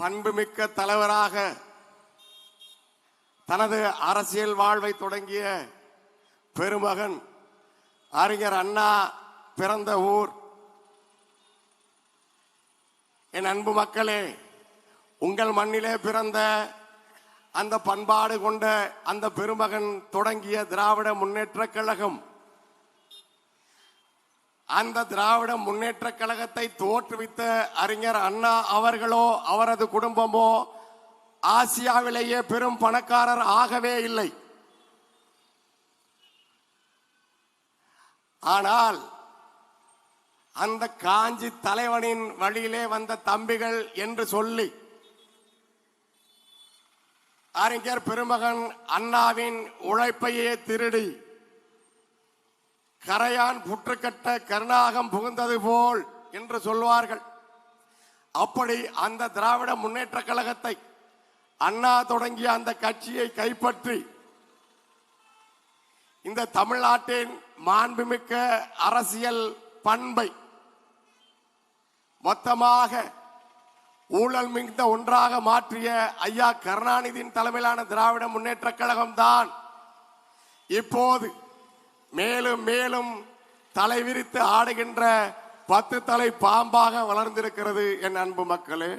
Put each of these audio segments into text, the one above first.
பண்புமிக்க தலைவராக தனது அரசியல் வாழ்வை தொடங்கிய பெருமகன் அறிஞர் அண்ணா பிறந்த ஊர். என் அன்பு மக்களே, உங்கள் மண்ணிலே பிறந்த அந்த பண்பாடு கொண்ட அந்த பெருமகன் தொடங்கிய திராவிட முன்னேற்ற கழகம், அந்த திராவிட முன்னேற்ற கழகத்தை தோற்றுவித்த அறிஞர் அண்ணா அவர்களோ அவரது குடும்பமோ ஆசியாவிலேயே பெரும் பணக்காரர் ஆகவே இல்லை. ஆனால் அந்த காஞ்சி தலைவனின் வழியிலே வந்த தம்பிகள் என்று சொல்லி அறிஞர் பெருமகன் அண்ணாவின் உழைப்பையே திருடி கரையான் புற்றுக்கட்ட கருணாகம் புகுந்தது போல் என்று சொல்வார்கள். அப்படி அந்த திராவிட முன்னேற்ற கழகத்தை, அண்ணா தொடங்கிய அந்த கட்சியை கைப்பற்றி இந்த தமிழ்நாட்டின் மாண்புமிக்க அரசியல் பண்பை மொத்தமாக ஊழல் மிகுந்த ஒன்றாக மாற்றிய ஐயா கருணாநிதியின் தலைமையிலான திராவிட முன்னேற்ற கழகம் தான் இப்போது மேலும் மேலும் தலைவிரித்து ஆடுகின்ற 10 தலை பாம்பாக வளர்ந்திருக்கிறது. என் அன்பு மக்களே,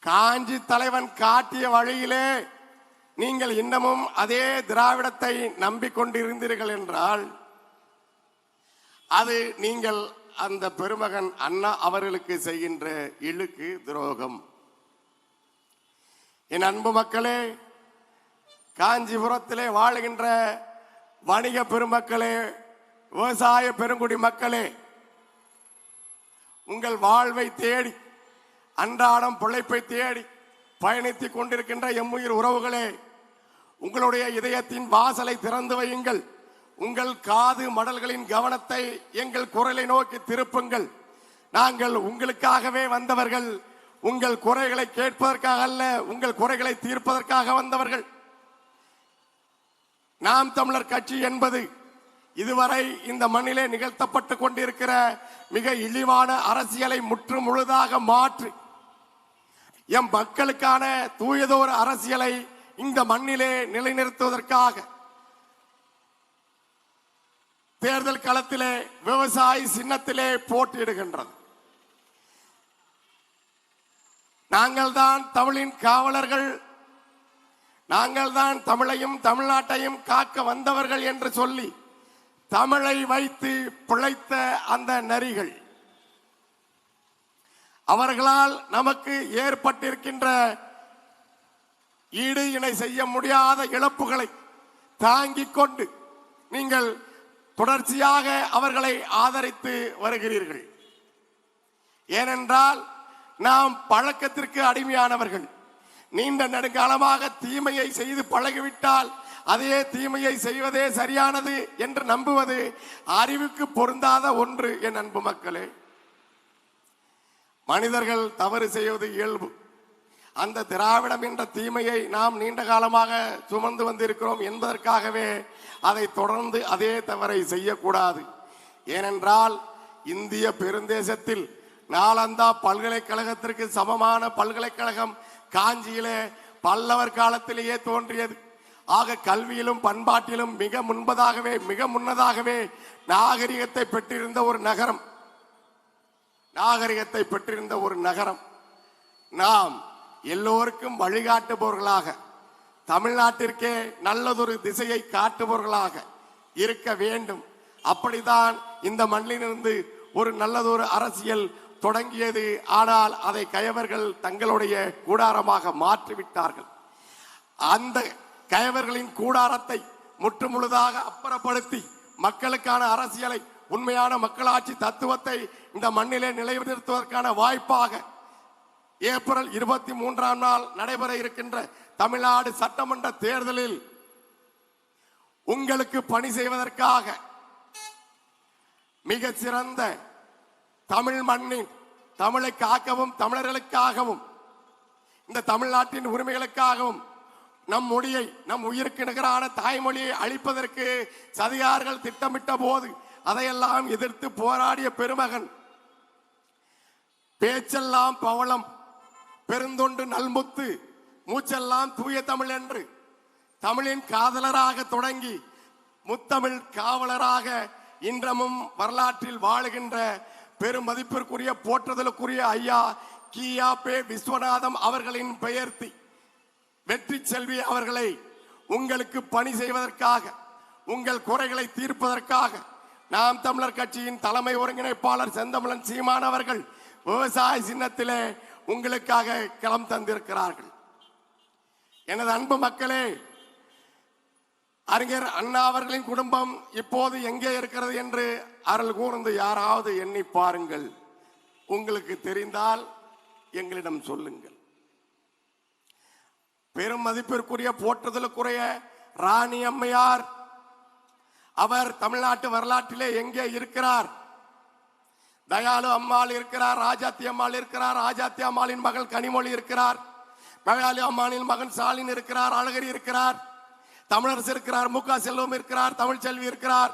காஞ்சி தலைவன் காட்டிய வழியிலே நீங்கள் இன்னமும் அதே திராவிடத்தை நம்பிக்கொண்டிருந்தீர்கள் என்றால் அது நீங்கள் அந்த பெருமகன் அண்ணா அவர்களுக்கு செய்கின்ற இழுக்கு துரோகம். என் அன்பு மக்களே, காஞ்சிபுரத்திலே வாழுகின்ற வணிக பெருமக்களே, விவசாய பெருங்குடி மக்களே, உங்கள் வாழ்வை தேடி அன்றாடம் பிழைப்பை தேடி பயணித்துக் கொண்டிருக்கின்ற எம்முயிர் உறவுகளே, உங்களுடைய இதயத்தின் வாசலை திறந்து வையுங்கள். உங்கள் காது மடல்களின் கவனத்தை எங்கள் குரலை நோக்கி திருப்புங்கள். நாங்கள் உங்களுக்காகவே வந்தவர்கள், உங்கள் குறைகளை கேட்பதற்காக அல்ல, உங்கள் குறைகளை தீர்ப்பதற்காக வந்தவர்கள். நாம் தமிழர் கட்சி என்பது இதுவரை இந்த மண்ணிலே நிகழ்த்தப்பட்டு கொண்டிருக்கிற மிக இழிவான அரசியலை முற்று முழுதாக மாற்றி எம் மக்களுக்கான தூயதோர் அரசியலை இந்த மண்ணிலே நிலைநிறுத்துவதற்காக தேர்தல் களத்திலே விவசாய சின்னத்திலே போட்டியிடுகின்றது. நாங்கள் தான் தமிழின் காவலர்கள், நாங்கள் தான் தமிழையும் தமிழ்நாட்டையும் காக்க வந்தவர்கள் என்று சொல்லி தமிழை வைத்து பிழைத்த அந்த நரிகள், அவர்களால் நமக்கு ஏற்பட்டிருக்கின்ற ஈடு இணை செய்ய முடியாத இழப்புகளை தாங்கிக் கொண்டு நீங்கள் தொடர்ச்சியாக அவர்களை ஆதரித்து வருகிறீர்கள். ஏனென்றால் நாம் பழக்கத்திற்கு அடிமையானவர்கள். நீண்ட நெடுங்காலமாக தீமையை செய்து பழகிவிட்டால் அதே தீமையை செய்வதே சரியானது என்று நம்புவது அறிவுக்கு பொருந்தாத ஒன்று. என் அன்பு மக்களே, மனிதர்கள் தவறு செய்வது இயல்பு. அந்த திராவிடம் என்ற தீமையை நாம் நீண்ட காலமாக சுமந்து வந்திருக்கிறோம் என்பதற்காகவே அதை தொடர்ந்து அதே தவறை செய்யக்கூடாது. ஏனென்றால் இந்திய பெருந்தேசத்தில் நாலந்தா பல்கலைக்கழகத்திற்கு சமமான பல்கலைக்கழகம் காஞ்சியிலே பல்லவர் காலத்திலேயே தோன்றியது. ஆக கல்வியிலும் பண்பாட்டிலும் மிக முன்னதாகவே நாகரிகத்தை பெற்றிருந்த ஒரு நகரம். நாம் எல்லோருக்கும் வழிகாட்டுபவர்களாக, தமிழ்நாட்டிற்கே நல்லதொரு திசையை காட்டுபவர்களாக இருக்க வேண்டும். அப்படித்தான் இந்த மண்ணிலிருந்து ஒரு நல்லதொரு அரசியல் தொடங்கியது. ஆனால் அதை கயவர்கள் தங்களுடைய கூடாரமாக மாற்றிவிட்டார்கள். அந்த கயவர்களின் கூடாரத்தை முற்றுமுழுதாக அப்புறப்படுத்தி மக்களுக்கான அரசியலை, உண்மையான மக்களாட்சி தத்துவத்தை இந்த மண்ணிலே நிலைநிறுத்துவதற்கான வாய்ப்பாக ஏப்ரல் 23ஆம் நாள் நடைபெற இருக்கின்ற தமிழ்நாடு சட்டமன்ற தேர்தலில் உங்களுக்கு பணி செய்வதற்காக மிக சிறந்த தமிழ் மண்ணின் தமிழை காக்கவும், தமிழர்களுக்காகவும், இந்த தமிழ்நாட்டின் உரிமைகளுக்காகவும், நம் மொழியை, நம் உயிருக்கு நிகரான தாய்மொழியை அழிப்பதற்கு சதிகார்கள் திட்டமிட்ட போது அதையெல்லாம் எதிர்த்து போராடிய பெருமகன் பேச்செல்லாம் பவளம், பெருந்தொண்டு நல்முத்து, மூச்செல்லாம் தூய தமிழ் என்று தமிழின் காதலராக தொடங்கி முத்தமிழ் காவலராக இன்றமும் வரலாற்றில் வாழுகின்ற பெருமதிப்பிற்குரிய போற்றுதலுக்குரிய ஐயா கியாபே விஸ்வநாதம் அவர்களின் பெயர்த்தி வெற்றி செல்வி அவர்களை உங்களுக்கு பணி செய்வதற்காக, உங்கள் குறைகளை தீர்ப்பதற்காக நாம் தமிழர் கட்சியின் தலைமை ஒருங்கிணைப்பாளர் செந்தமிழன் சீமான் அவர்கள் விவசாய சின்னத்திலே உங்களுக்காக களம் தந்திருக்கிறார்கள். எனது அன்பு மக்களே, அறிஞர் அண்ணா அவர்களின் குடும்பம் இப்போது எங்கே இருக்கிறது என்று அருள் கூர்ந்து யாராவது எண்ணி பாருங்கள். உங்களுக்கு தெரிந்தால் எங்களிடம் சொல்லுங்கள். பெரும் மதிப்பிற்குரிய போற்றுதலுக்குரிய ராணி அம்மையார் அவர் தமிழ்நாட்டு வரலாற்றிலே எங்கே இருக்கிறார்? தயாளு அம்மாள் இருக்கிறார், ராஜாத்தி அம்மாள் இருக்கிறார், ராஜாத்தி அம்மாளின் மகள் கனிமொழி இருக்கிறார், மகாலி அம்மாளின் மகன் ஸ்டாலின் இருக்கிறார், அழகிரி இருக்கிறார், தமிழரசு இருக்கிறார், மு.க. செல்வம் இருக்கிறார், தமிழ்ச்செல்வி இருக்கிறார்,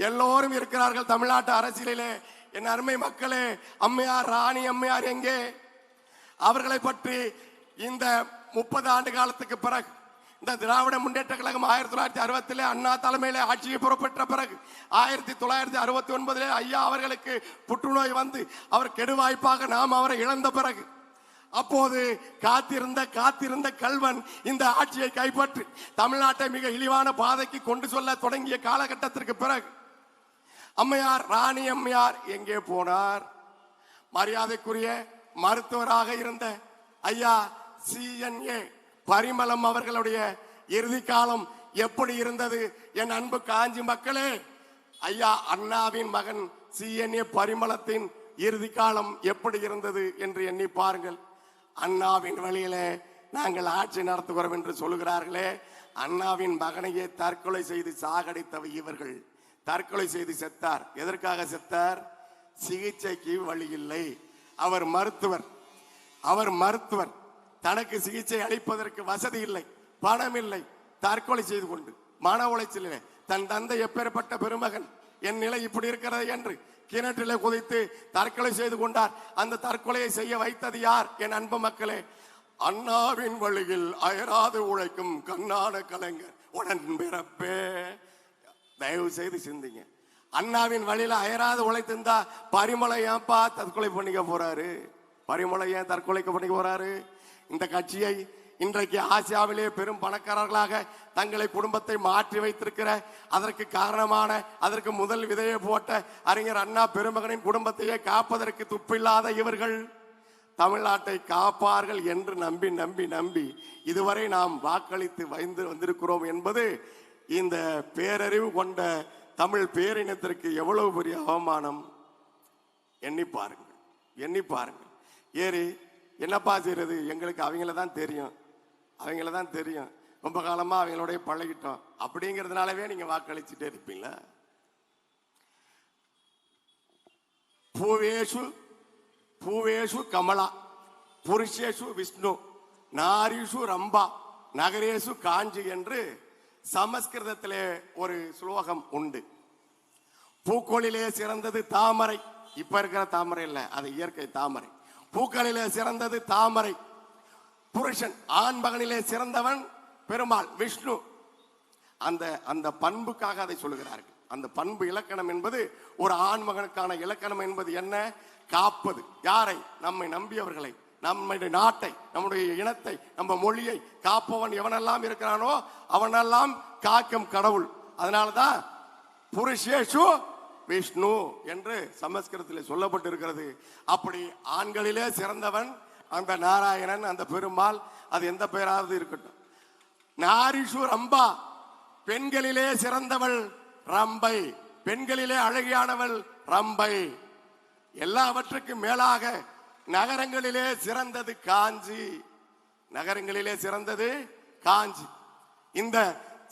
எல்லோரும் இருக்கிறார்கள் தமிழ்நாட்டு அரசியலிலே. என் அருமை மக்களே, அம்மையார் ராணி அம்மையார் எங்கே? அவர்களை பற்றி இந்த 30 ஆண்டு காலத்துக்கு பிறகு இந்த திராவிட முன்னேற்ற கழகம் 1960 அண்ணா தலைமையிலே ஆட்சியை பொறுப்பேற்ற பிறகு 1969 ஐயா அவர்களுக்கு புற்றுநோய் வந்து அவர் கெடுவாய்ப்பாக நாம் அவரை இழந்த பிறகு, அப்போது காத்திருந்த கல்வன் இந்த ஆட்சியை கைப்பற்றி தமிழ்நாட்டை மிக இழிவான பாதைக்கு கொண்டு செல்ல தொடங்கிய காலகட்டத்திற்கு பிறகு அம்மையார் ராணி அம்மையார் எங்கே போனார்? மரியாதைக்குரிய மருத்துவராக இருந்த ஐயா CNA பரிமளம் அவர்களுடைய இறுதி காலம் எப்படி இருந்தது? என் அன்பு காஞ்சி மக்களே, ஐயா அண்ணாவின் மகன் CNA பரிமளத்தின் இறுதி காலம் எப்படி இருந்தது என்று எண்ணி பாருங்கள். அண்ணாவின் வழியிலே நாங்கள் ஆட்சி நடத்துகிறோம் என்று சொல்லுகிறார்களே, அண்ணாவின் மகனையே தற்கொலை செய்து சாகடித்தவை இவர்கள். தற்கொலை செய்து செத்தார். எதற்காக செத்தார்? சிகிச்சைக்கு வழி இல்லை. அவர் மருத்துவர். தனக்கு சிகிச்சை அளிப்பதற்கு வசதி இல்லை, பணம் இல்லை, தற்கொலை செய்து கொண்டு மன உளைச்சலிலே தன் தந்தை எப்பேற்பட்ட பெருமகன், என் நிலை இப்படி இருக்கிறது என்று கிணற்றிலே குதித்து தற்கொலை செய்து கொண்டார். அந்த தற்கொலையை செய்ய வைத்தது யார்? என் அன்பு மக்களே, அண்ணாவின் வழியில் அயராது உழைக்கும் கண்ணான கலைஞர் உடன் பிறப்பே. தயவு செய்து சிந்திங்க. அண்ணாவின் வழியில அயராது உழைத்திருந்தா பரிமளம் ஏன்பா தற்கொலை பண்ணிக்க போறாரு? பரிமளம் ஏன் தற்கொலைக்கு பண்ணிக்க போறாரு? இந்த கட்சியை இன்றைக்கு ஆசியாவிலே பெரும் பணக்காரர்களாக தங்களை குடும்பத்தை மாற்றி வைத்திருக்கிற, அதற்கு காரணமான, அதற்கு முதல் விதையை போட்ட அறிஞர் அண்ணா பெருமகனின் குடும்பத்தையே காப்பதற்கு துப்பில்லாத இவர்கள் தமிழ்நாட்டை காப்பார்கள் என்று நம்பி இதுவரை நாம் வாக்களித்து வந்திருக்கிறோம் என்பது இந்த பேரறிவு கொண்ட தமிழ் பேரினத்திற்கு எவ்வளவு பெரிய அவமானம். எண்ணி பாருங்கள். ஏறி என்னப்பா செய்யறது? எங்களுக்கு அவங்கள தான் தெரியும், ரொம்ப காலமா அவங்களோட பழகிட்டோம் அப்படிங்கிறதுனாலவே நீங்க வாக்களிச்சுட்டே இருப்பீங்களா? பூவேஷு கமலா, புருஷேஷு விஷ்ணு, நாரீஷு ரம்பா, நகரேஷு காஞ்சி என்று சமஸ்கிருதத்திலே ஒரு ஸ்லோகம் உண்டு. பூக்கோளிலே சிறந்தது தாமரை. இப்ப இருக்கிற தாமரை இல்ல, அது இயற்கை தாமரை. பூக்களிலே சிறந்தது தாமரை. புருஷன் ஆண் மகனிலே சிறந்தவன் பெருமாள் விஷ்ணு. அந்த பண்புக்காக அதை சொல்லுகிறார்கள். அந்த பண்பு இலக்கணம் என்பது ஒரு ஆண் மகனுக்கான இலக்கணம் என்பது என்ன? காப்பது. யாரை? நம்மை நம்பியவர்களை, நம்முடைய நாட்டை, நம்முடைய இனத்தை, நம்ம மொழியை காப்பவன் எவனெல்லாம் இருக்கிறானோ அவனெல்லாம் காக்கும் கடவுள். அதனாலதான் புருஷேஷு விஷ்ணு என்று சமஸ்கிருதத்தில் சொல்லப்பட்டிருக்கிறது. அப்படி ஆண்களிலே சிறந்தவன் அந்த நாராயணன், அந்த பெருமாள், அது எந்த பெயராவது இருக்கட்டும். நாரிஷு ரம்பா, பெண்களிலே சிறந்தவள் ரம்பை, பெண்களிலே அழகியானவள் ரம்பை. எல்லாவற்றுக்கும் மேலாக நகரங்களிலே சிறந்தது காஞ்சி. இந்த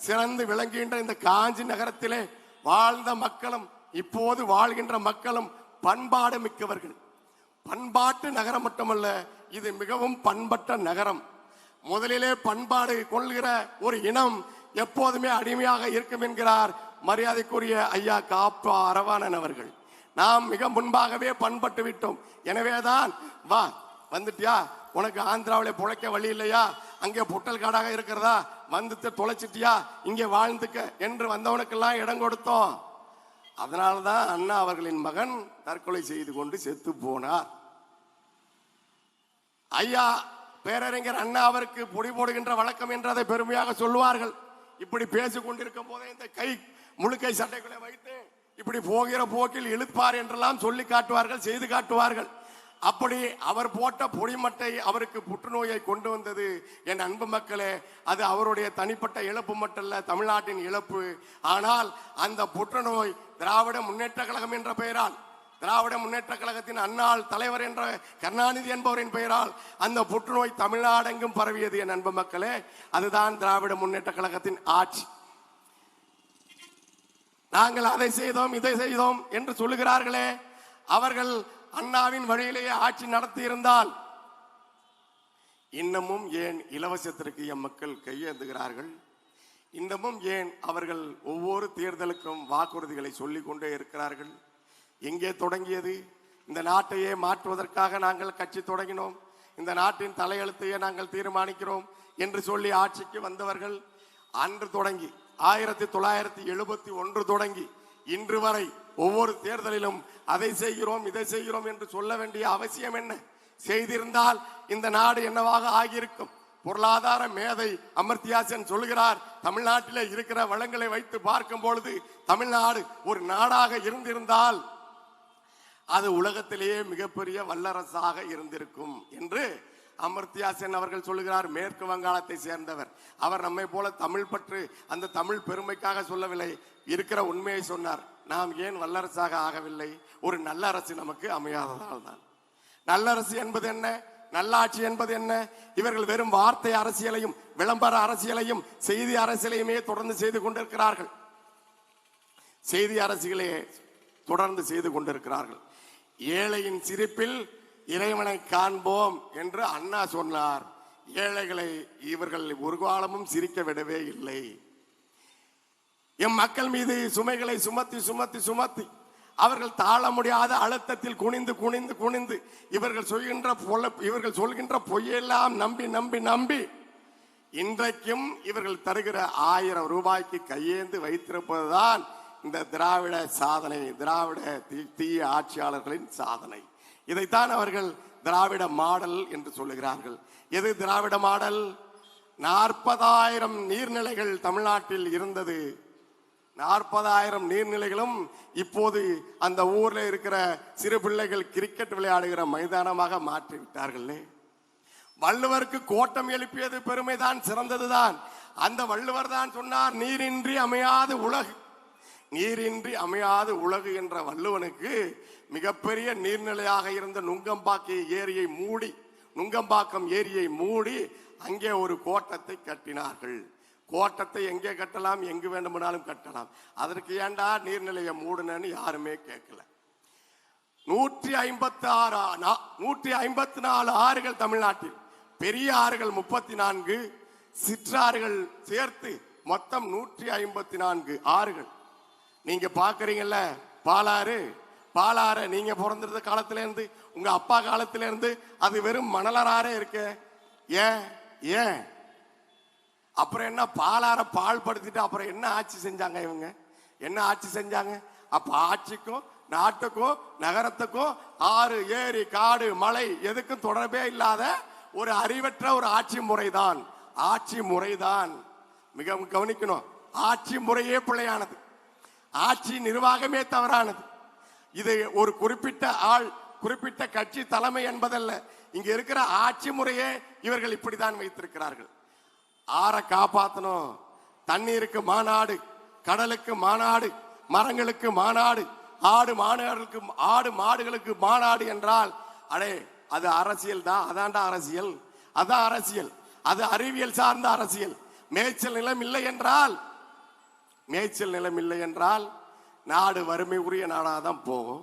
சிறந்து விளங்குகின்ற இந்த காஞ்சி நகரத்திலே வாழ்ந்த மக்களும் இப்போது வாழ்கின்ற மக்களும் பண்பாடு மிக்கவர்கள். பண்பாட்டு நகரம் மட்டுமல்ல, இது மிகவும் பண்பட்ட நகரம். முதலிலே பண்பாடு கொள்கிற ஒரு இனம் எப்போதுமே அடிமையாக இருக்கும் என்கிறார் மரியாதைக்குரிய ஐயா காப்பா அரவாணன் அவர்கள். நாம் மிக முன்பாகவே பண்பட்டு விட்டோம். எனவேதான் வா வந்துட்டியா, உனக்கு ஆந்திராவிலே புழைக்க வழி இல்லையா, அங்கே புட்டல் காடாக இருக்கிறதா, வந்து தொலைச்சிட்டியா, இங்கே வாழ்ந்துக்க என்று வந்தவனுக்கெல்லாம் இடம் கொடுத்தோம். அதனால்தான் அண்ணா அவர்களின் மகன் தற்கொலை செய்து கொண்டு செத்து போனார். ஐயா பேரறிஞர் அண்ணா அவருக்கு பொடி போடுகின்ற வழக்கம் என்று அதை பெருமையாக சொல்லுவார்கள். இப்படி பேசிக் கொண்டிருக்கும் போதே இந்த கை முழுக்கை சட்டைகளை வைத்து இப்படி போகிற போக்கில் இழுப்பார் என்றெல்லாம் சொல்லி காட்டுவார்கள், செய்து காட்டுவார்கள். அப்படி அவர் போட்ட பொடிமட்டை அவருக்கு புற்றுநோயை கொண்டு வந்தது. என் அன்பு மக்களே, அது அவருடைய தனிப்பட்ட இழப்பு மட்டுமல்ல, தமிழ்நாட்டின் இழப்பு. ஆனால் அந்த புற்றுநோய் திராவிட முன்னேற்ற கழகம் என்ற பெயரால், திராவிட முன்னேற்ற கழகத்தின் அன்னாள் தலைவர் என்ற கருணாநிதி என்பவரின் பெயரால் அந்த புற்றுநோய் தமிழ்நாடெங்கும் பரவியது. என் அன்பு மக்களே, அதுதான் திராவிட முன்னேற்ற கழகத்தின் ஆட்சி. நாங்கள் அதை செய்தோம் இதை செய்தோம் என்று சொல்லுகிறார்களே, அவர்கள் அண்ணாவின் வழியிலேயே ஆட்சி நடத்தி இருந்தால் இன்னமும் ஏன் இலவசத்திற்கு எம் மக்கள் கையேந்துகிறார்கள்? இன்னமும் ஏன் அவர்கள் ஒவ்வொரு தேர்தலுக்கும் வாக்குறுதிகளை சொல்லிக் கொண்டே இருக்கிறார்கள்? எங்கே தொடங்கியது? இந்த நாட்டையே மாற்றுவதற்காக நாங்கள் கட்சி தொடங்கினோம், இந்த நாட்டின் தலையெழுத்தையே நாங்கள் தீர்மானிக்கிறோம் என்று சொல்லி ஆட்சிக்கு வந்தவர்கள் அன்று தொடங்கி 1971 தொடங்கி இன்று வரை ஒவ்வொரு தேர்தலிலும் அதை செய்கிறோம் இதை செய்கிறோம் என்று சொல்ல வேண்டிய அவசியம் என்ன? செய்திருந்தால் இந்த நாடு என்னவாக ஆகியிருக்கும்? பொருளாதார மேதை அமர்த்தியா சென் சொல்கிறார், தமிழ்நாட்டிலே இருக்கிற வளங்களை வைத்து பார்க்கும் பொழுது தமிழ்நாடு ஒரு நாடாக இருந்திருந்தால் அது உலகத்திலேயே மிகப்பெரிய வல்லரசாக இருந்திருக்கும் என்று அமர்த்தியா சென் அவர்கள் சொல்லுகிறார். மேற்கு வங்காளத்தை சேர்ந்தவர் அவர். நம்மை போல தமிழ் பற்று அந்த தமிழ் பெருமைக்காக சொல்லவில்லை, இருக்கிற உண்மையை சொன்னார். நாம் ஏன் வல்லரசாக ஆகவில்லை? ஒரு நல்ல அரசு நமக்கு அமையாததால் தான். நல்லரசு என்பது என்ன, நல்லாட்சி என்பது என்ன? இவர்கள் வெறும் வார்த்தை அரசியலையும் விளம்பர அரசியலையும் செய்தி அரசியலையுமே தொடர்ந்து செய்து கொண்டிருக்கிறார்கள். செய்தி அரசியலே தொடர்ந்து செய்து கொண்டிருக்கிறார்கள். ஏழையின் சிரிப்பில் இறைவனை காண்போம் என்று அண்ணா சொன்னார். ஏழைகளை இவர்கள் ஒரு காலமும் சிரிக்க விடவே இல்லை. எம் மக்கள் மீது சுமைகளை சுமத்தி சுமத்தி சுமத்தி அவர்கள் தாழ முடியாத அழுத்தத்தில் குனிந்து குனிந்து குனிந்து இவர்கள் சொல்கின்ற பொய்யெல்லாம் நம்பி நம்பி நம்பி இன்றைக்கும் இவர்கள் தருகிற 1000 ரூபாய்க்கு கையேந்து வைத்திருப்பதுதான் இந்த திராவிட சாதனை, திராவிட தீய ஆட்சியாளர்களின் சாதனை. இதைத்தான் அவர்கள் திராவிட மாடல் என்று சொல்லுகிறார்கள். எது திராவிட மாடல்? 40,000 நீர்நிலைகள் தமிழ்நாட்டில் இருந்தது. 40,000 நீர்நிலைகளும் இப்போது அந்த ஊர்ல இருக்கிற சிறு பிள்ளைகள் கிரிக்கெட் விளையாடுகிற மைதானமாக மாற்றி விட்டார்களே. வள்ளுவருக்கு கோட்டம் எழுப்பியது பெருமைதான், சிறந்ததுதான். அந்த வள்ளுவர் தான் சொன்னார், நீரின்றி அமையாத உலகு. நீரின்றி அமையாத உலகு என்ற வள்ளுவனுக்கு மிகப்பெரிய நீர்நிலையாக இருந்த நுங்கம்பாக்கம் ஏரியை மூடி அங்கே ஒரு கோட்டத்தை கட்டினார்கள். கோட்டத்தை எங்கே கட்டலாம், எங்கு வேண்டுமானாலும் கட்டலாம். அதற்கு ஏண்டா நீர்நிலையை மூடுனன்னு யாருமே கேட்கல. 154 ஆறுகள் தமிழ்நாட்டில், பெரிய ஆறுகள் 34, சிற்றாறுகள் சேர்த்து மொத்தம் 154 ஆறுகள். நீங்க பாக்குறீங்கல்ல, பாலாறு நீங்க பிறந்திருந்த காலத்துல இருந்து உங்க அப்பா காலத்துல இருந்து அது வெறும் மணலராரே இருக்கு. ஏன் அப்புறம் என்ன பாலார பால் படுத்திட்டு அப்புறம் என்ன ஆட்சி செஞ்சாங்க இவங்க? என்ன ஆட்சி செஞ்சாங்க? அப்ப ஆட்சிக்கும் நாட்டுக்கும் நகரத்துக்கும் ஆறு ஏரி காடு மலை எதுக்கும் தொடர்பே இல்லாத ஒரு அறிவற்ற ஒரு ஆட்சி முறைதான். மிக கவனிக்கணும், ஆட்சி முறையே பிழையானது, ஆட்சி நிர்வாகமே தவறானது. இது ஒரு குறிப்பிட்ட ஆள் குறிப்பிட்ட கட்சி தலைமை என்பதல்ல. இங்க இருக்கிற ஆட்சி முறையே இவர்கள் இப்படித்தான் வைத்திருக்கிறார்கள். ஆற காப்பாற்றணும், தண்ணீருக்கு மாநாடு, கடலுக்கு மாநாடு, மரங்களுக்கு மாநாடு, ஆடு மாடுகளுக்கு மாநாடு என்றால் என்றால் அது அரசியல் தான். அதான்டா அரசியல், அதான் அரசியல், அது அறிவியல் சார்ந்த அரசியல். மேய்ச்சல் நிலம் இல்லை என்றால் நாடு வறுமை உரிய நாடாதான் போகும்.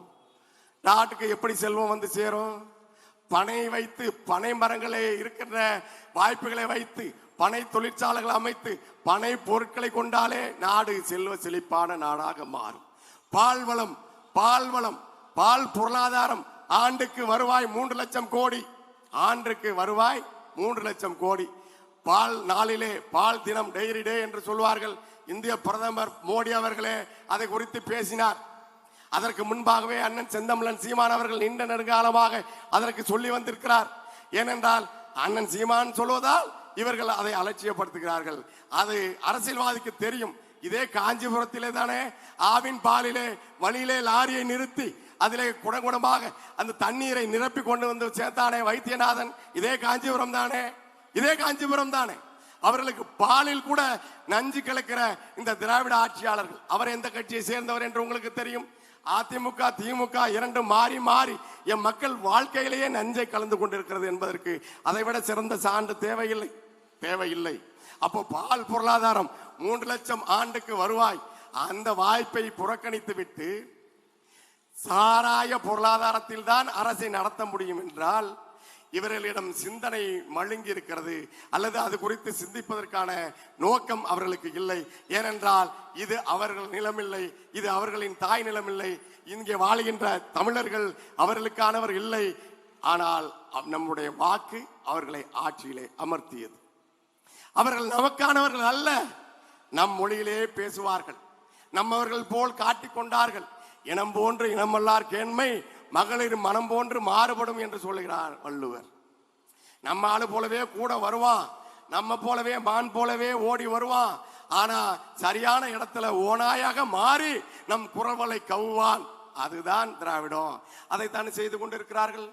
நாட்டுக்கு எப்படி செல்வம் வந்து சேரும்? பனை மரங்களே இருக்கின்ற வாய்ப்புகளை வைத்து பனை தொழிற்சாலைகளை அமைத்து பனை பொருட்களை கொண்டாலே நாடு செல்வ செழிப்பான நாடாக மாறும். பால்வளம் பால் பொருளாதாரம் ஆண்டுக்கு வருவாய் 3 லட்சம் கோடி, ஆண்டுக்கு வருவாய் 3 லட்சம் கோடி. பால் நாளிலே பால் தினம் டெய்ரி டே என்று சொல்வார்கள். இந்திய பிரதமர் மோடி அவர்களே அதை குறித்து பேசினார். அதற்கு முன்பாகவே அண்ணன் செந்தமிழன் சீமான் அவர்கள் நீண்ட நெடுங்காலமாக அதற்கு சொல்லி வந்திருக்கிறார். ஏனென்றால் அண்ணன் சீமான் சொல்வதால் இவர்கள் அதை அலட்சியப்படுத்துகிறார்கள். அது அரசியல்வாதிக்கு தெரியும். இதே காஞ்சிபுரத்திலே தானே ஆவின் பாலிலே வழியிலே லாரியை நிறுத்தி அதிலே குடங்குடமாக அந்த தண்ணீரை நிரப்பி கொண்டு வந்து சேர்த்தானே வைத்தியநாதன். இதே காஞ்சிபுரம் தானே, இதே காஞ்சிபுரம் தானே. அவர்களுக்கு பாலில் கூட நஞ்சு கலக்கிற இந்த திராவிட ஆட்சியாளர்கள். அவர் எந்த கட்சியை சேர்ந்தவர் என்று உங்களுக்கு தெரியும். அதிமுக திமுக இரண்டு மாறி மாறி என் மக்கள் வாழ்க்கையிலேயே நஞ்சை கலந்து கொண்டிருக்கிறது என்பதற்கு அதை விட சிறந்த சான்று தேவையில்லை, தேவையில்லை. அப்போ பால் பொருளாதாரம் 3 லட்சம் ஆண்டுக்கு வருவாய், அந்த வாய்ப்பை புறக்கணித்து விட்டு சாராய பொருளாதாரத்தில் தான் அரசை நடத்த முடியும் என்றால் இவர்களிடம் சிந்தனை மழுங்கி இருக்கிறது, அல்லது அது குறித்து சிந்திப்பதற்கான நோக்கம் அவர்களுக்கு இல்லை. ஏனென்றால் இது அவர்கள் நிலமில்லை, இது அவர்களின் தாய் நிலமில்லை. இங்கே வாழுகின்ற தமிழர்கள் அவர்களுக்கானவர் இல்லை. ஆனால் நம்முடைய வாக்கு அவர்களை ஆட்சியிலே அமர்த்தியது. அவர்கள் நமக்கானவர்கள் அல்ல. நம் மொழியிலே பேசுவார்கள், நம்மவர்கள் போல் காட்டிக் கொண்டார்கள். இனம் போன்று இனமல்லார் கேண்மை, மகளிர் மனம் போன்று மாறுபடும் என்று சொல்லுகிறார் வள்ளுவர். நம்ம ஆளு போலவே கூட வருவான், நம்ம போலவே மான் போலவே ஓடி வருவான். ஆனா சரியான இடத்துல ஓனாயாக மாறி நம் குரவலை கவ்வான். அதுதான் திராவிடம். அதைத்தான் செய்து கொண்டிருக்கிறார்கள்.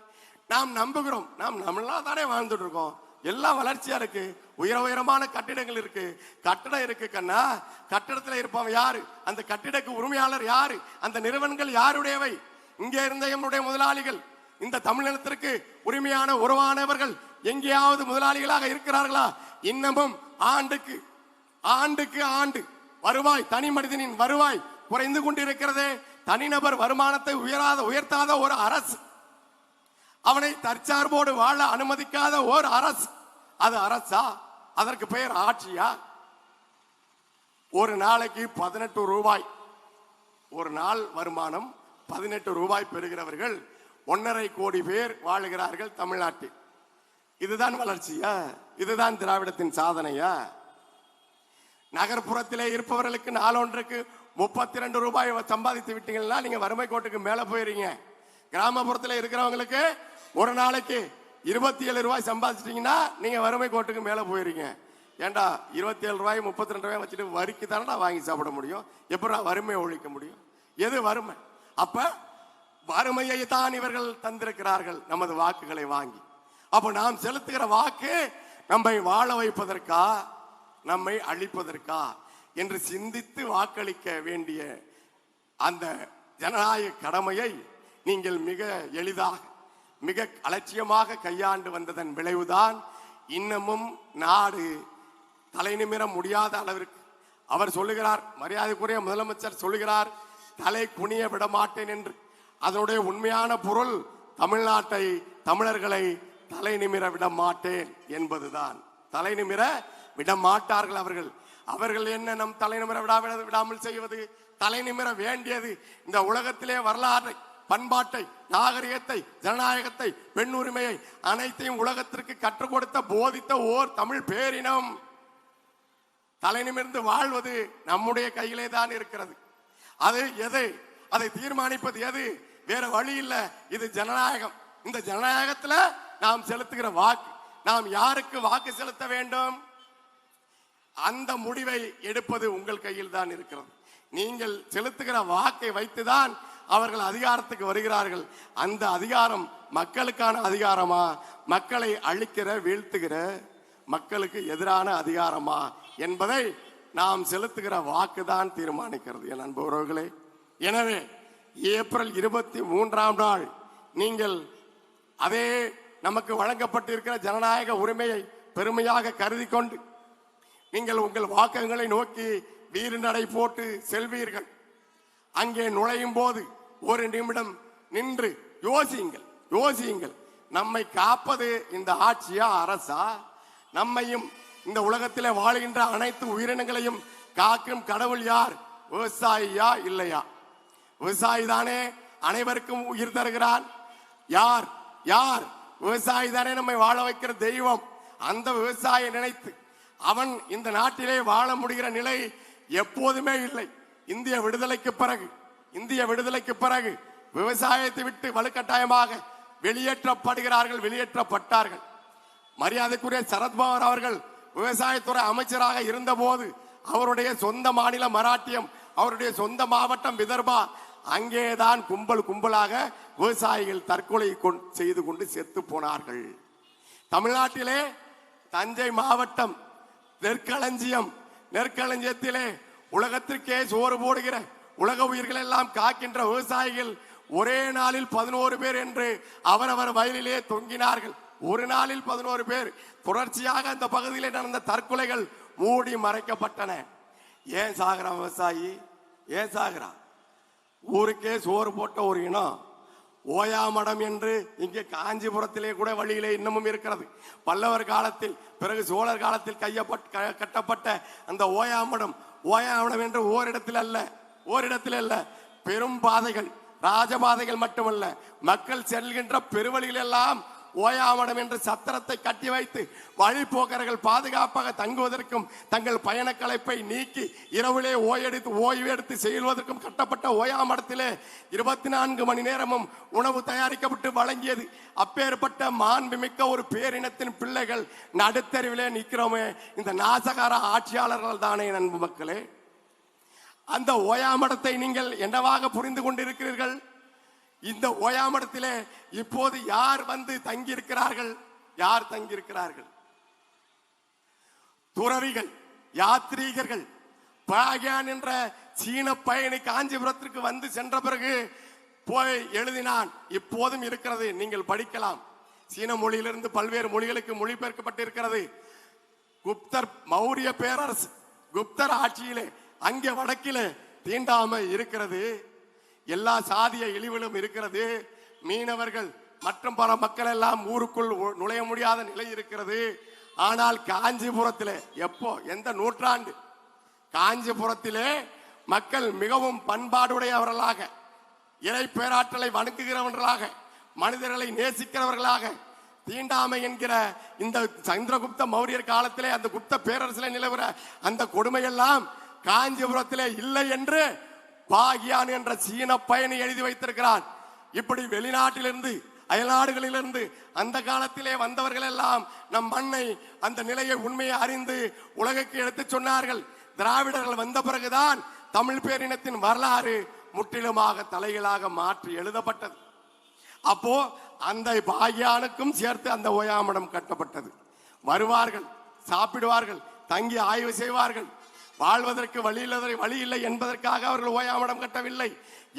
நாம் நம்புகிறோம், நாம் நம்மளா தானே வாழ்ந்துட்டு இருக்கோம். எல்லாம் வளர்ச்சியா இருக்கு, உயரமான கட்டிடங்கள் இருக்கு, கட்டடம் இருக்கு. கண்ணா, கட்டடத்தில் இருப்பவன் யாரு? அந்த கட்டிடக்கு உரிமையாளர் யாரு? அந்த நிறுவனங்கள் யாருடையவை? இங்கே இருந்த நம்முடைய முதலாளிகள், இந்த தமிழினத்திற்கு உரிமையான உறவானவர்கள் எங்கேயாவது முதலாளிகளாக இருக்கிறார்களா? இன்னமும் ஆண்டுக்கு ஆண்டுக்கு ஆண்டு வருவாய், தனி மனிதனின் வருவாய் குறைந்து கொண்டிருக்கிறதே. தனிநபர் வருமானத்தை உயர்த்தாத ஒரு அரசு, அவனை தற்சார்போடு வாழ அனுமதிக்காத ஒரு அரசு, அது அரசா? அதற்கு பெயர் ஆட்சியா? ஒரு நாளைக்கு 18 ரூபாய், ஒரு நாள் வருமானம் 18 ரூபாய் பெறுகிறவர்கள் 1.5 கோடி பேர் வாழுகிறார்கள் தமிழ்நாட்டில். இதுதான் வளர்ச்சியா? இதுதான் திராவிடத்தின் சாதனையா? நகர்ப்புறத்திலே இருப்பவர்களுக்கு நாளொன்றுக்கு 32 ரூபாய் சம்பாதித்து விட்டீங்கன்னா நீங்க வறுமை கோட்டுக்கு மேல போயிருங்க. கிராமப்புறத்தில் இருக்கிறவங்களுக்கு ஒரு நாளைக்கு 27 ரூபாய் சம்பாதிச்சிட்டீங்கன்னா நீங்க வறுமை கோட்டுக்கு மேல போயிருங்க. ஏண்டா 27 ரூபாய் 32 ரூபாய் வச்சுட்டு வரிக்கு தானடா வாங்கி சாப்பிட முடியும்? எப்படா வறுமையை ஒழிக்க முடியும்? எது வறுமை? அப்ப வறுமையை தான் இவர்கள் தந்திருக்கிறார்கள் நமது வாக்குகளை வாங்கி. அப்ப நாம் செலுத்துகிற வாக்கு நம்மை வாழ வைப்பதற்கா, நம்மை அழிப்பதற்கா என்று சிந்தித்து வாக்களிக்க வேண்டிய அந்த ஜனநாயக கடமையை நீங்கள் மிக எளிதாக, மிக அலட்சியமாக கையாண்டு வந்ததன் விளைவுதான் இன்னமும் நாடு தலைநிமிர முடியாத அளவிற்கு. அவர் சொல்லுகிறார், மரியாதைக்குரிய முதலமைச்சர் சொல்லுகிறார், தலை குனிய விட மாட்டேன் என்று. அதனுடைய உண்மையான பொருள் தமிழ்நாட்டை, தமிழர்களை தலை நிமிர விட மாட்டேன் என்பதுதான். தலை நிமிர விட மாட்டார்கள் அவர்கள். அவர்கள் என்ன நம் தலை நிமிர விடாமல் செய்வது? தலை நிமிர வேண்டியது இந்த உலகத்திலே வரலாற்றை, பண்பாட்டை, நாகரிகத்தை, ஜனநாயகத்தை, பெண் உரிமையை அனைத்தையும் உலகத்திற்கு கற்றுக் கொடுத்த போதித்த ஓர் தமிழ் பேரினம். தலை நிமிர்ந்து வாழ்வது நம்முடைய கையிலே தான் இருக்கிறது. அது எது? அதை தீர்மானிப்பது எது? வேற வழி இல்லை. இது ஜனநாயகம். இந்த ஜனநாயகத்துல நாம் செலுத்துகிற வாக்கு, நாம் யாருக்கு வாக்கு செலுத்த வேண்டும், அந்த முடிவை எடுப்பது உங்கள் கையில் தான் இருக்கிறது. நீங்கள் செலுத்துகிற வாக்கை வைத்துதான் அவர்கள் அதிகாரத்துக்கு வருகிறார்கள். அந்த அதிகாரம் மக்களுக்கான அதிகாரமா, மக்களை அழிக்கிற, வீழ்த்துகிற, மக்களுக்கு எதிரான அதிகாரமா என்பதை நாம் செலுத்துகிற வாக்குதான் தீர்மானிக்கிறது என் அன்பு உறவுகளே. எனவே ஏப்ரல் 23ஆம் நாள் நீங்கள் அதே நமக்கு வழங்கப்பட்டிருக்கிற ஜனநாயக உரிமையை பெருமையாக கருதி கொண்டு நீங்கள் உங்கள் வாக்குகளை நோக்கி வீறு நடை போட்டு செல்வீர்கள். அங்கே நுழையும் போது ஒரு நிமிடம் நின்று யோசியுங்கள். நம்மை காப்பது இந்த ஆட்சியா, அரசா? நம்மையும் இந்த உலகத்திலே வாழ்கின்ற அனைத்து உயிரினங்களையும் காக்கும் கடவுள் யார்? விவசாயியா இல்லையா? விவசாயி தானே அனைவருக்கும் உயிர் தருகிறான். யார் யார்? விவசாயி தானே நம்மை வாழ வைக்கிற தெய்வம். அந்த விவசாயியை நினைத்து அவன் இந்த நாட்டிலே வாழ முடிகிற நிலை எப்போதுமே இல்லை. இந்திய விடுதலைக்கு பிறகு விவசாயத்தை விட்டு வலுக்கட்டாயமாக வெளியேற்றப்பட்டார்கள். மரியாதைக்குரிய சரத்பவார் அவர்கள் விவசாயத்துறை அமைச்சராக இருந்த போது அவருடைய சொந்த மாநிலம் மராட்டியம், அவருடைய சொந்த மாவட்டம் விதர்பா, அங்கேதான் கும்பலாக விவசாயிகள் தற்கொலை செய்து கொண்டு செத்து போனார்கள். தமிழ்நாட்டிலே தஞ்சை மாவட்டம் நெற்களஞ்சியத்திலே உலகத்திற்கே சோறு போடுகிற உலக உயிர்கள் எல்லாம் காக்கின்ற விவசாயிகள் ஒரே நாளில் 11 பேர் என்று அவரவர் வயலிலே தொங்கினார்கள். ஒரு நாளில் 11 பேர். தொடர்ச்சியாக அந்த பகுதியிலே நடந்த தற்கொலைகள் மூடி மறைக்கப்பட்டன. ஏன் சாகுறான் விவசாயி? ஏன் சாகுறான்? ஊருக்கே சோறு போட்ட ஒரு இனம் ஓயாமடம் என்று இங்கே காஞ்சிபுரத்திலே கூட வழியிலே இன்னமும் இருக்கிறது. பல்லவர் காலத்தில், பிறகு சோழர் காலத்தில் கட்டப்பட்ட அந்த ஓயாமடம் என்று ஓரிடத்தில் அல்ல, பெரும் பாதைகள், ராஜபாதைகள் மட்டுமல்ல, மக்கள் செல்கின்ற பெருவழிகள் எல்லாம் ஓயாமடம் என்ற சத்திரத்தை கட்டி வைத்து வழிபோக்கர்கள் பாதுகாப்பாக தங்குவதற்கும் தங்கள் பயண களைப்பை நீக்கி இரவிலே ஓய்வு எடுத்து செல்வதற்கும் கட்டப்பட்ட ஓயாமடத்திலே 24 மணி நேரமும் உணவு தயாரிக்கப்பட்டு வழங்கியது. அப்பேற்பட்ட மாண்புமிக்க ஒரு பேரினத்தின் பிள்ளைகள் நடுத்தருவிலே நிற்கிறோமே, இந்த நாசகார ஆட்சியாளர்கள் தானே நண்பு மக்களே. அந்த ஓயாமடத்தை நீங்கள் என்னவாக புரிந்து கொண்டிருக்கிறீர்கள்? இந்த ஓயாமடத்திலே இப்போது யார் வந்து தங்கியிருக்கிறார்கள்? துறவிகள், யாத்ரீகர்கள். பாகியான் என்ற சீன பயணி காஞ்சிபுரத்திற்கு வந்து சென்ற பிறகு போய் எழுதினான். இப்போதும் இருக்கிறது, நீங்கள் படிக்கலாம். சீன மொழியிலிருந்து பல்வேறு மொழிகளுக்கு மொழிபெயர்க்கப்பட்டிருக்கிறது. குப்தர் மௌரிய பேரரசு, குப்தர் ஆட்சியிலே அங்கே வடக்கிலே தீண்டாமை இருக்கிறது, எல்லா சாதிய இழிவிலும் இருக்கிறது, மீனவர்கள் மற்றும் பல மக்கள் எல்லாம் ஊருக்குள் நுழைய முடியாத நிலை இருக்கிறது. ஆனால் காஞ்சிபுரத்திலே எந்த நூற்றாண்டு? காஞ்சிபுரத்திலே மக்கள் மிகவும் பண்பாடுடையவர்களாக, இறை பேராற்றலை வணங்குகிறவர்களாக, மனிதர்களை நேசிக்கிறவர்களாக, தீண்டாமை என்கிற இந்த சந்திரகுப்த மௌரியர் காலத்திலே அந்த குப்த பேரரசிலே நிலவுற அந்த கொடுமையெல்லாம் காஞ்சிபுரத்திலே இல்லை என்று பாகியான் என்ற சீன பயணி எழுதி வைத்திருக்கிறான். இப்படி வெளிநாட்டிலிருந்து, அயல்நாடுகளிலிருந்து அந்த காலத்திலே வந்தவர்கள் எல்லாம் நம் மண்ணை, அந்த நிலையை, உண்மையை அறிந்து உலகுக்கு எடுத்து சொன்னார்கள். திராவிடர்கள் வந்த பிறகுதான் தமிழ் பேரினத்தின் வரலாறு முற்றிலுமாக தலைகளாக மாற்றி எழுதப்பட்டது. அப்போ அந்த பாகியானுக்கும் சேர்த்து அந்த ஓயாமடம் கட்டப்பட்டது. வருவார்கள், சாப்பிடுவார்கள், தங்கி ஆய்வு செய்வார்கள். வாழ்வதற்கு வழி இல்லை என்பதற்காக அவர்கள் ஓயாமடம் கட்டவில்லை.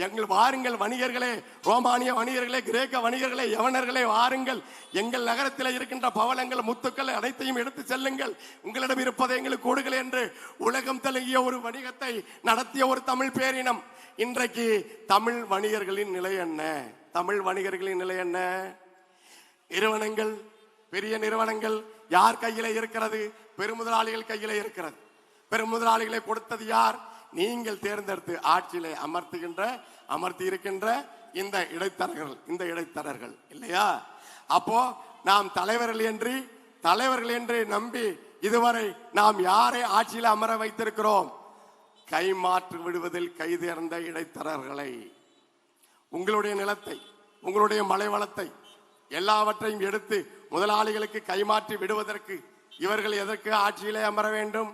எங்கள் வாருங்கள் வணிகர்களே, ரோமானிய வணிகர்களே, கிரேக்க வணிகர்களே, யவனர்களே, வாருங்கள், எங்கள் நகரத்தில் இருக்கின்ற பவளங்கள், முத்துக்கள் அனைத்தையும் எடுத்து செல்லுங்கள், உங்களிடம் இருப்பதை எங்களுக்கு கொடுங்கள் என்று உலகம் தழுகிய ஒரு வணிகத்தை நடத்திய ஒரு தமிழ் பேரினம். இன்றைக்கு தமிழ் வணிகர்களின் நிலை என்ன? நிறுவனங்கள், பெரிய நிறுவனங்கள் யார் கையில இருக்கிறது? பெருமுதலாளிகள் கையில இருக்கிறது. பெருமுதலாளிகளை கொடுத்தது யார்? நீங்கள் தேர்ந்தெடுத்து ஆட்சியிலே அமர்த்தி இருக்கின்ற இந்த இடைத்தரகர்கள் இல்லையா? அப்போ நாம் தலைவர்கள் என்று நம்பி இதுவரை நாம் யாரை ஆட்சியில் அமர வைத்திருக்கிறோம்? கைமாற்று விடுவதில் கைதேர்ந்த இடைத்தரகர்களை. உங்களுடைய நிலத்தை, உங்களுடைய மலை வளத்தை எல்லாவற்றையும் எடுத்து முதலாளிகளுக்கு கைமாற்றி விடுவதற்கு இவர்கள் எதற்கு ஆட்சியிலே அமர வேண்டும்?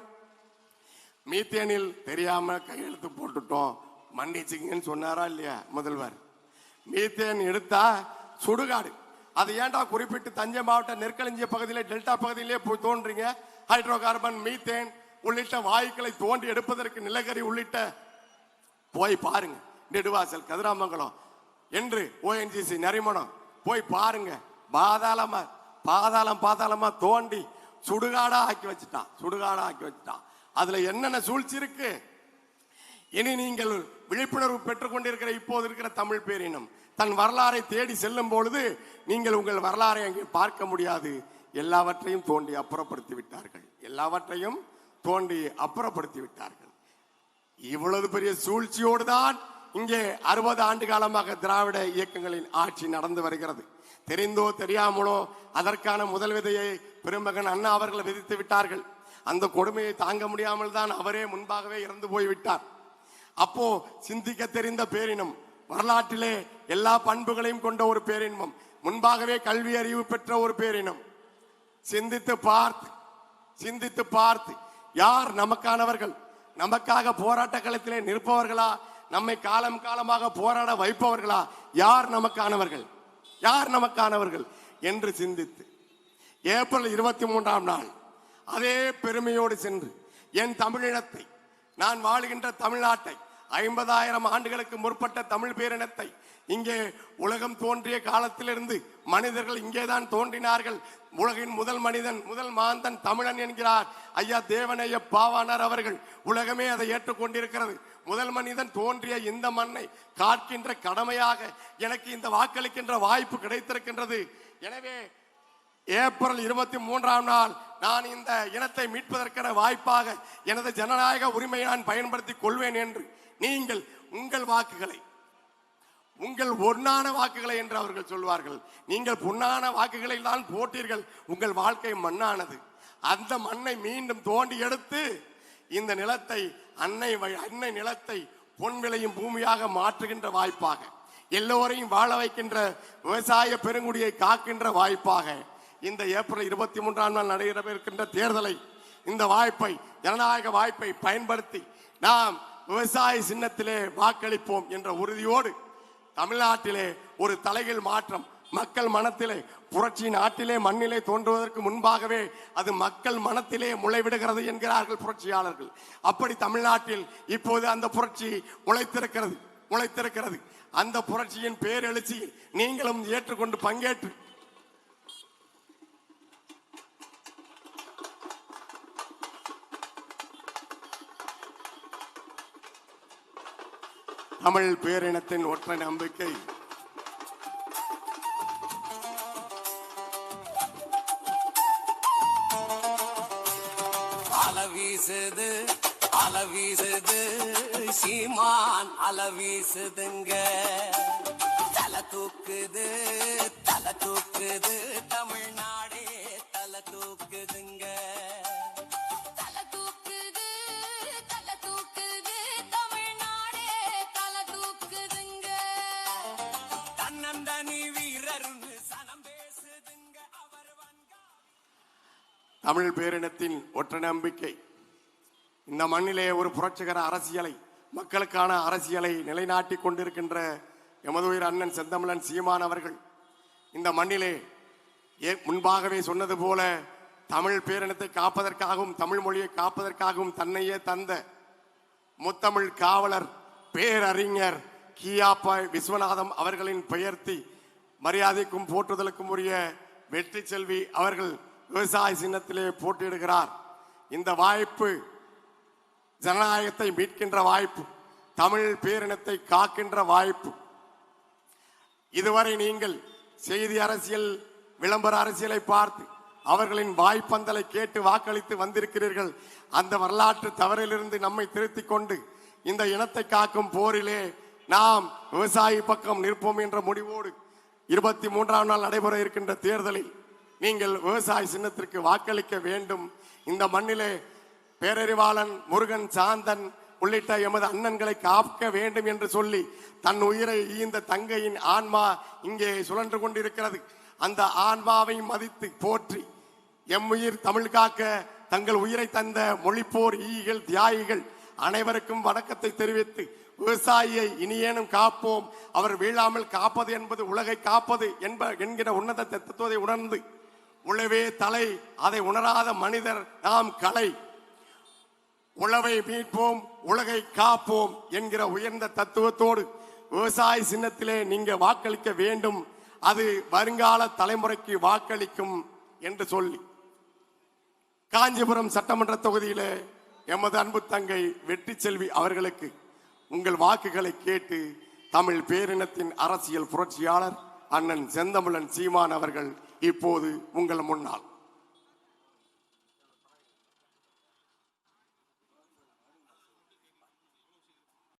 மீத்தேனில் தெரியாம கையெழுத்து போட்டுட்டோம், மன்னிச்சிங்கன்னு சொன்னாரா இல்லையா முதல்வர்? மீத்தேன் எடுத்தா சுடுகாடு. அது ஏன்டா குறிப்பிட்டு தஞ்சை மாவட்ட நெற்களஞ்சிய பகுதியிலே, டெல்டா பகுதியிலே போய் தோன்றீங்க? ஹைட்ரோகார்பன், மீத்தேன் உள்ளிட்ட வாயுக்களை தோண்டி எடுப்பதற்கு நிலக்கரி உள்ளிட்ட போய் பாருங்க. நெடுவாசல், கதிராமங்கலம் என்று ONGC நரிமணம் போய் பாருங்க. பாதாளமா தோண்டி சுடுகாடா ஆக்கி வச்சுட்டான். அதுல என்னென்ன சூழ்ச்சி இருக்கு? இனி நீங்கள் விழிப்புணர்வு பெற்றுக் கொண்டிருக்கிற இப்போது இருக்கிற தமிழ் பேரினம் தன் வரலாறை தேடி செல்லும் பொழுது நீங்கள் உங்கள் வரலாறை அங்கே பார்க்க முடியாது. எல்லாவற்றையும் தோண்டி அப்புறப்படுத்தி விட்டார்கள். இவ்வளவு பெரிய சூழ்ச்சியோடு தான் இங்கே 60 ஆண்டு காலமாக திராவிட இயக்கங்களின் ஆட்சி நடந்து வருகிறது. தெரிந்தோ தெரியாமலோ அதற்கான முதல் விதையை பெருமகன் அண்ணா அவர்கள் விதித்து விட்டார்கள். அந்த கொடுமையை தாங்க முடியாமல் தான் அவரே முன்பாகவே இறந்து போய்விட்டார். அப்போ சிந்திக்க தெரிந்த பேரினம், வரலாற்றிலே எல்லா பண்புகளையும் கொண்ட ஒரு பேரினம், முன்பாகவே கல்வி அறிவு பெற்ற ஒரு பேரினம். சிந்தித்து பார்த்து யார் நமக்கானவர்கள்? நமக்காக போராட்ட களத்திலே நிற்பவர்களா? நம்மை காலம் காலமாக போராட வைப்பவர்களா? யார் நமக்கானவர்கள்? யார் நமக்கானவர்கள் என்று சிந்தித்து ஏப்ரல் 23ஆம் நாள் அதே பெருமையோடு சென்று என் தமிழினத்தை, நான் வாழுகின்ற தமிழ்நாட்டை, 50,000 ஆண்டுகளுக்கு முற்பட்ட தமிழ் பேரினத்தை, இங்கே உலகம் தோன்றிய காலத்திலிருந்து மனிதர்கள் இங்கேதான் தோன்றினார்கள். உலகின் முதல் மனிதன், முதல் மாந்தன் தமிழன் என்கிறார் ஐயா தேவனைய பாவாணர் அவர்கள். உலகமே அதை ஏற்றுக்கொண்டிருக்கிறது. முதல் மனிதன் தோன்றிய இந்த மண்ணை காக்கின்ற கடமையாக எனக்கு இந்த வாக்களிக்கின்ற வாய்ப்பு கிடைத்திருக்கின்றது. எனவே ஏப்ரல் 23ஆம் நாள் நான் இந்த இனத்தை மீட்பதற்கான வாய்ப்பாக எனது ஜனநாயக உரிமையை நான் பயன்படுத்திக் கொள்வேன் என்று நீங்கள் உங்கள் வாக்குகளை, உங்கள் பொன்னான வாக்குகளை என்று அவர்கள் சொல்வார்கள், நீங்கள் பொன்னான வாக்குகளை தான் போட்டீர்கள். உங்கள் வாழ்க்கை மண்ணானது. அந்த மண்ணை மீண்டும் தோண்டி எடுத்து இந்த நிலத்தை, அன்னை நிலத்தை பொன் விளையும் பூமியாக மாற்றுகின்ற வாய்ப்பாக, எல்லோரையும் வாழ வைக்கின்ற விவசாய பெருங்குடியை காக்கின்ற வாய்ப்பாக இந்த ஏப்ரல் 23ஆம் நாள் நடைபெறுகின்ற தேர்தலை, இந்த வாய்ப்பை, ஜனநாயக வாய்ப்பை பயன்படுத்தி நாம் விவசாய சின்னத்திலே வாக்களிப்போம் என்ற உறுதியோடு தமிழ்நாட்டிலே ஒரு தலைகீழ் மாற்றம் மக்கள் மனத்திலே, புரட்சி நாட்டிலே மண்ணிலே தோன்றுவதற்கு முன்பாகவே அது மக்கள் மனத்திலே முளைவிடுகிறது என்கிறார்கள் புரட்சியாளர்கள். அப்படி தமிழ்நாட்டில் இப்போது அந்த புரட்சி முளைத்திருக்கிறது. அந்த புரட்சியின் பேரெழுச்சியில் நீங்களும் ஏற்றுக்கொண்டு பங்கேற்று தமிழ் பேரினத்தின் ஒற்றை நம்பிக்கை அலவீசுது சீமான் அலவீசுதுங்க, தலை தூக்குது தமிழ்நாடே தலை தூக்குதுங்க, தலை தூக்குது தமிழ்நாடே தலை தூக்குதுங்க, தன்னந்தனி வீரர்னு சனம் பேசுதுங்க அவர் தமிழ் பேரினத்தின் ஒற்றை நம்பிக்கை. இந்த மண்ணிலே ஒரு புரட்சிகர அரசியலை, மக்களுக்கான அரசியலை நிலைநாட்டி கொண்டிருக்கின்ற எமது உயிர் அண்ணன் செந்தமிழன் சீமான் அவர்கள் இந்த மண்ணிலே முன்பாகவே சொன்னது போல தமிழ் பேரினத்தை காப்பதற்காகவும் தமிழ் மொழியை காப்பதற்காகவும் தன்னையே தந்த முத்தமிழ் காவலர் பேரறிஞர் கியாப்பா விஸ்வநாதம் அவர்களின் பெயர்த்தி மரியாதைக்கும் போற்றுதலுக்கும் உரிய வெற்றி செல்வி அவர்கள் விவசாய சின்னத்திலே போட்டியிடுகிறார். இந்த வாய்ப்பு ஜனநாயகத்தை மீட்கின்ற வாய்ப்பு, தமிழ் பேரினத்தை காக்கின்ற வாய்ப்பு. இதுவரை நீங்கள் செய்தி அரசியல், விளம்பர அரசியலை பார்த்து அவர்களின் வாய்ப்பந்தலை கேட்டு வாக்களித்து வந்திருக்கிறீர்கள். அந்த வரலாற்று தவறிலிருந்து நம்மை திருத்திக் கொண்டு இந்த இனத்தை காக்கும் போரிலே நாம் விவசாயி பக்கம் நிற்போம் என்ற முடிவோடு 23ஆம் நாள் நடைபெற இருக்கின்ற தேர்தலில் நீங்கள் விவசாய சின்னத்திற்கு வாக்களிக்க வேண்டும். இந்த மண்ணிலே பேரறிவாளன் முருகன் சாந்தன் உள்ளிட்ட எமது அண்ணன்களை காக்க வேண்டும் என்று சொல்லி தன் உயிரை ஈந்த தங்கையின் ஆன்மா இங்கே சுழன்று கொண்டிருக்கிறது. அந்த ஆன்மாவை மதித்து போற்றி எம்முயிர் தமிழ் காக்க தங்கள் உயிரை தந்த மொழிப்போர் ஈகள் தியாகிகள் அனைவருக்கும் வணக்கத்தை தெரிவித்து, விவசாயியை இனியேனும் காப்போம், அவர் வீழாமல் காப்பது என்பது உலகை காப்பது என்கிற உன்னத தத்துவத்தை உணர்ந்து, உழவே தலை, அதை உணராத மனிதர் நாம் கலை, உழவை மீட்போம் உலகை காப்போம் என்கிற உயர்ந்த தத்துவத்தோடு விவசாய சின்னத்திலே நீங்க வாக்களிக்க வேண்டும், அது வருங்கால தலைமுறைக்கு வாக்களிக்கும் என்று சொல்லி காஞ்சிபுரம் சட்டமன்ற தொகுதியிலே எமது அன்பு தங்கை வெற்றி செல்வி அவர்களுக்கு உங்கள் வாக்குகளை கேட்டு தமிழ் பேரினத்தின் அரசியல் புரட்சியாளர் அண்ணன் செந்தமிழன் சீமான் அவர்கள் இப்போது உங்கள் முன்னால்